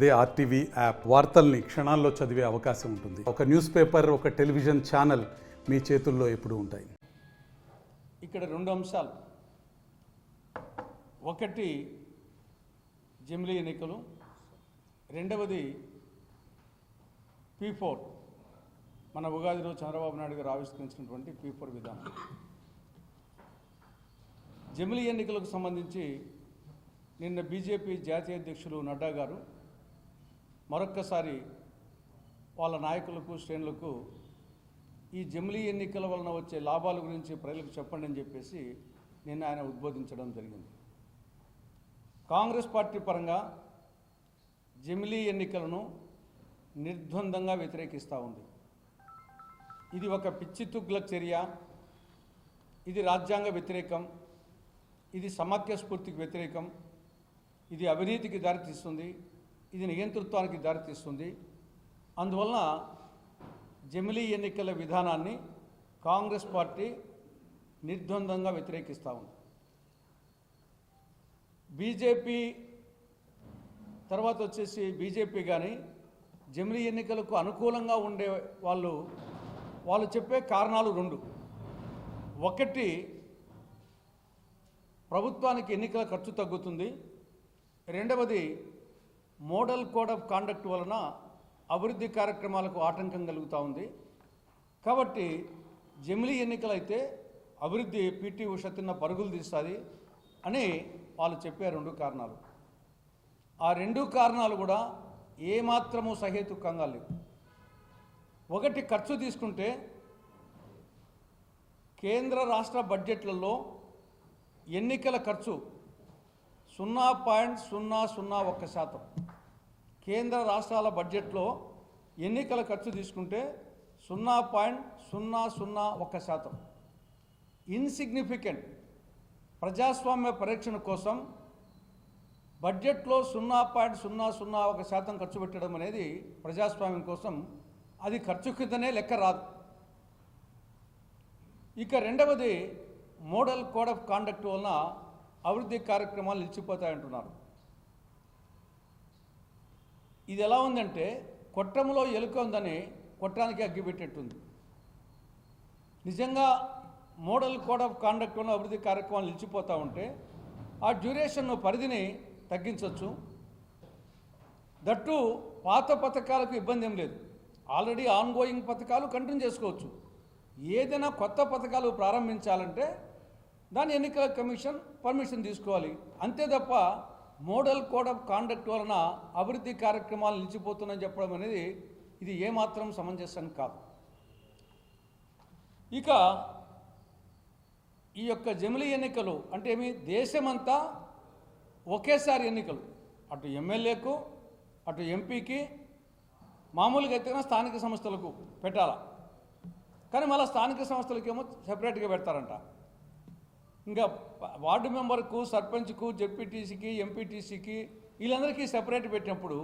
అదే RTV app వార్తల్ని క్షణాల్లో చదివే అవకాశం ఉంటుంది. ఒక న్యూస్ పేపర్, ఒక టెలివిజన్ ఛానల్ మీ చేతుల్లో ఎప్పుడూ ఉంటాయి. ఇక్కడ రెండు అంశాలు, ఒకటి జమిలీ ఎన్నికలు, రెండవది P4 మన ఉగాది రోజు చంద్రబాబు నాయుడు గారు ఆవిష్కరించినటువంటి P4 విధానం. జమిలీ ఎన్నికలకు సంబంధించి నిన్న బీజేపీ జాతీయ అధ్యక్షులు నడ్డా గారు మరొక్కసారి వాళ్ళ నాయకులకు, శ్రేణులకు ఈ జమిలీ ఎన్నికల వలన వచ్చే లాభాల గురించి ప్రజలకు చెప్పండి అని చెప్పేసి నిన్న ఆయన ఉద్బోధించడం జరిగింది. కాంగ్రెస్ పార్టీ పరంగా జమిలీ ఎన్నికలను నిర్ద్వందంగా వ్యతిరేకిస్తూ ఉంది. ఇది ఒక పిచ్చి తుగ్లక్ చర్య, ఇది రాజ్యాంగ వ్యతిరేకం, ఇది సమాఖ్య స్ఫూర్తికి వ్యతిరేకం, ఇది అవినీతికి దారితీస్తుంది, ఇది నియంతృత్వానికి దారితీస్తుంది. అందువలన జమిలీ ఎన్నికల విధానాన్ని కాంగ్రెస్ పార్టీ నిర్ద్వందంగా వ్యతిరేకిస్తూ ఉంది. బీజేపీ తర్వాత వచ్చేసి బీజేపీ కానీ జమిలీ ఎన్నికలకు అనుకూలంగా ఉండే వాళ్ళు చెప్పే కారణాలు రెండు. ఒకటి, ప్రభుత్వానికి ఎన్నికల ఖర్చు తగ్గుతుంది. రెండవది, మోడల్ కోడ్ ఆఫ్ కాండక్ట్ వలన అభివృద్ధి కార్యక్రమాలకు ఆటంకం కలుగుతూ ఉంది. కాబట్టి జమిలీ ఎన్నికలైతే అభివృద్ధి పీటీ ఉష తిన్న పరుగులు తీస్తుంది అని వాళ్ళు చెప్పే రెండు కారణాలు. ఆ రెండు కారణాలు కూడా ఏమాత్రము సహేతుకంగా లేవు. ఒకటి, ఖర్చు తీసుకుంటే కేంద్ర రాష్ట్ర బడ్జెట్లలో ఎన్నికల ఖర్చు 0.001%. కేంద్ర రాష్ట్రాల బడ్జెట్లో ఎన్నికల ఖర్చు తీసుకుంటే 0.001%. ఇన్సిగ్నిఫికెంట్. ప్రజాస్వామ్య పరిరక్షణ కోసం బడ్జెట్లో 0.001% ఖర్చు పెట్టడం అనేది ప్రజాస్వామ్యం కోసం అది ఖర్చు కిందనే లెక్క రాదు. ఇక రెండవది, మోడల్ కోడ్ ఆఫ్ కాండక్ట్ వలన అభివృద్ధి కార్యక్రమాలు నిలిచిపోతాయంటున్నారు. ఇది ఎలా ఉందంటే కొట్టంలో ఎలుక ఉందని కొట్టానికి అగ్గిపెట్టేట్టుంది. నిజంగా మోడల్ కోడ్ ఆఫ్ కాండక్ట్ వలన అభివృద్ధి కార్యక్రమాలు నిలిచిపోతూ ఉంటే ఆ డ్యూరేషన్ పరిధిని తగ్గించవచ్చు. దట్టు పాత పథకాలకు ఇబ్బంది ఏం లేదు, ఆల్రెడీ ఆన్గోయింగ్ పథకాలు కంటిన్యూ చేసుకోవచ్చు. ఏదైనా కొత్త పథకాలు ప్రారంభించాలంటే దాని ఎన్నికల కమిషన్ పర్మిషన్ తీసుకోవాలి. అంతే తప్ప మోడల్ కోడ్ ఆఫ్ కాండక్ట్ వలన అభివృద్ధి కార్యక్రమాలు నిలిచిపోతుందని చెప్పడం అనేది ఇది ఏమాత్రం సమంజసం కాదు. ఇక ఈ యొక్క జమిలీ ఎన్నికలు అంటే ఏమి, దేశమంతా ఒకేసారి ఎన్నికలు, అటు ఎమ్మెల్యేకు, అటు ఎంపీకి, మామూలుగా అయితే స్థానిక సంస్థలకు పెట్టాలా, కానీ మళ్ళీ స్థానిక సంస్థలకేమో సెపరేట్గా పెడతారంట. ఇంకా వార్డు మెంబర్కు, సర్పంచ్కు, జెడ్పీటీసీకి, ఎంపీటీసీకి వీళ్ళందరికీ సెపరేట్ పెట్టినప్పుడు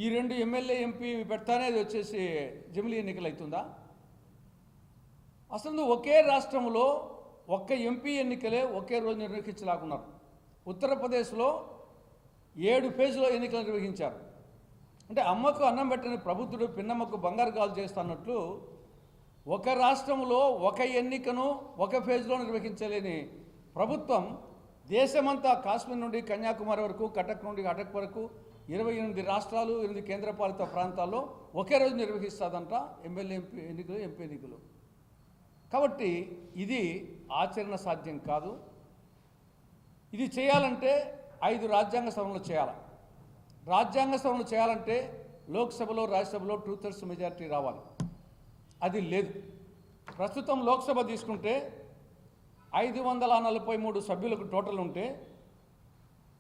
ఈ రెండు ఎమ్మెల్యే, ఎంపీ పెడతానే అది వచ్చేసి జమిలీ ఎన్నికలు అవుతుందా? అసలు ఒకే రాష్ట్రంలో ఒక్క ఎంపీ ఎన్నికలే ఒకే రోజు నిర్వహించలేకున్నారు. ఉత్తరప్రదేశ్లో 7 ఫేజ్లో ఎన్నికలు నిర్వహించారు. అంటే అమ్మకు అన్నం పెట్టని ప్రభుత్వుడు పిన్నమ్మకు బంగారు గాలు చేస్తున్నట్లు ఒక రాష్ట్రంలో ఒక ఎన్నికను ఒక ఫేజ్లో నిర్వహించలేని ప్రభుత్వం దేశమంతా కాశ్మీర్ నుండి కన్యాకుమారి వరకు, కటక్ నుండి అటక్ వరకు 28 రాష్ట్రాలు, 8 కేంద్రపాలిత ప్రాంతాల్లో ఒకే రోజు నిర్వహిస్తుందంట ఎమ్మెల్యే ఎన్నికలు, ఎంపీ ఎన్నికలు. కాబట్టి ఇది ఆచరణ సాధ్యం కాదు. ఇది చేయాలంటే 5 రాజ్యాంగ సవరణలు చేయాలి. రాజ్యాంగ సవరణలు చేయాలంటే లోక్సభలో, రాజ్యసభలో 2/3 మెజారిటీ రావాలి. అది లేదు. ప్రస్తుతం లోక్సభ తీసుకుంటే 543 సభ్యులకు టోటల్ ఉంటే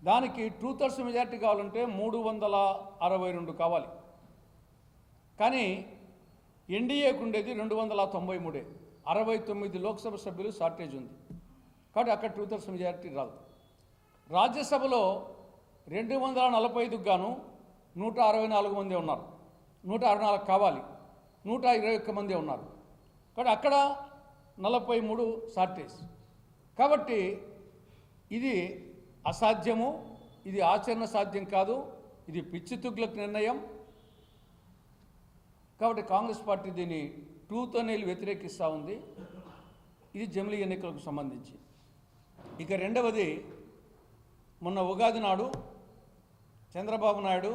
దానికి 2/3 మెజారిటీ కావాలంటే 362 కావాలి. కానీ ఎన్డీఏకు ఉండేది 293, 69 లోక్సభ సభ్యులు షార్టేజ్ ఉంది. కాబట్టి అక్కడ 2/3 మెజారిటీ రాదు. రాజ్యసభలో 245కు గాను 164 మంది ఉన్నారు, 164 కావాలి, 121 మంది ఉన్నారు. కాబట్టి అక్కడ 43 షార్టేజ్. కాబట్టి ఇది అసాధ్యము, ఇది ఆచరణ సాధ్యం కాదు. ఇది పిచ్చి తుగ్లక్ నిర్ణయం. కాబట్టి కాంగ్రెస్ పార్టీ దీన్ని టూత్ అనేది వ్యతిరేకిస్తూ ఉంది. ఇది జమిలీ ఎన్నికలకు సంబంధించి. ఇక రెండవది, మొన్న ఉగాది నాడు చంద్రబాబు నాయుడు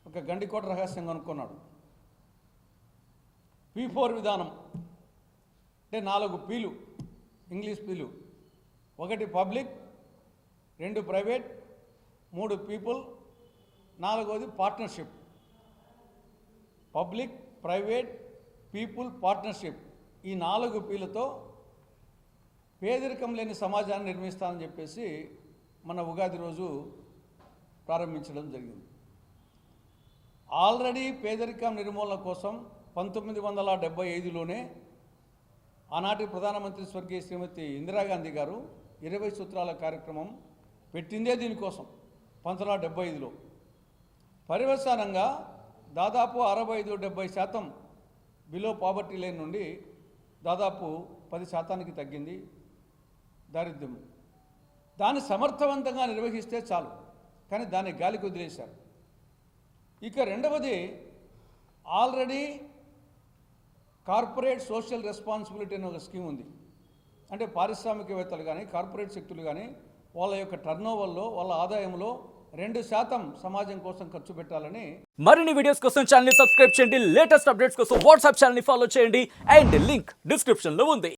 ఒక గండికోట రహస్యం కనుక్కున్నాడు. P4 విధానం అంటే 4 పీలు, ఇంగ్లీష్ పీలు. 1 పబ్లిక్, 2 ప్రైవేట్, 3 పీపుల్, 4వది partnership. Public, private, people, partnership. ఈ 4 పీలతో పేదరికం లేని సమాజాన్ని నిర్మిస్తానని చెప్పేసి మన ఉగాది రోజు ప్రారంభించడం జరిగింది. ఆల్రెడీ పేదరికం నిర్మూలన కోసం 1975లోనే ఆనాటి ప్రధానమంత్రి స్వర్గీయ శ్రీమతి ఇందిరాగాంధీ గారు 20 సూత్రాల కార్యక్రమం పెట్టిందే దీనికోసం 1975లో. పర్యవసానంగా దాదాపు 65-70% బిలో పావర్టీ లైన్ నుండి దాదాపు 10% తగ్గింది దారిద్ర్యం. దాన్ని సమర్థవంతంగా నిర్వహిస్తే చాలు, కానీ దాన్ని గాలికి వదిలేశారు. ఇక రెండవది, ఆల్రెడీ కార్పొరేట్ సోషల్ రెస్పాన్సిబిలిటీ అనే ఒక స్కీమ్ ఉంది. అంటే పారిశ్రామికవేత్తలు కానీ కార్పొరేట్ శక్తులు కానీ వాళ్ళ యొక్క టర్నోవర్లో, వాళ్ళ ఆదాయంలో 2% సమాజం కోసం ఖర్చు పెట్టాలని. మరిన్ని వీడియోస్ కోసం ఛానల్ ని సబ్స్క్రైబ్ చేయండి. లేటెస్ట్ అప్డేట్స్ కోసం వాట్సాప్ ఛానల్ ని ఫాలో చేయండి. అండ్ లింక్ డిస్క్రిప్షన్ లో ఉంది.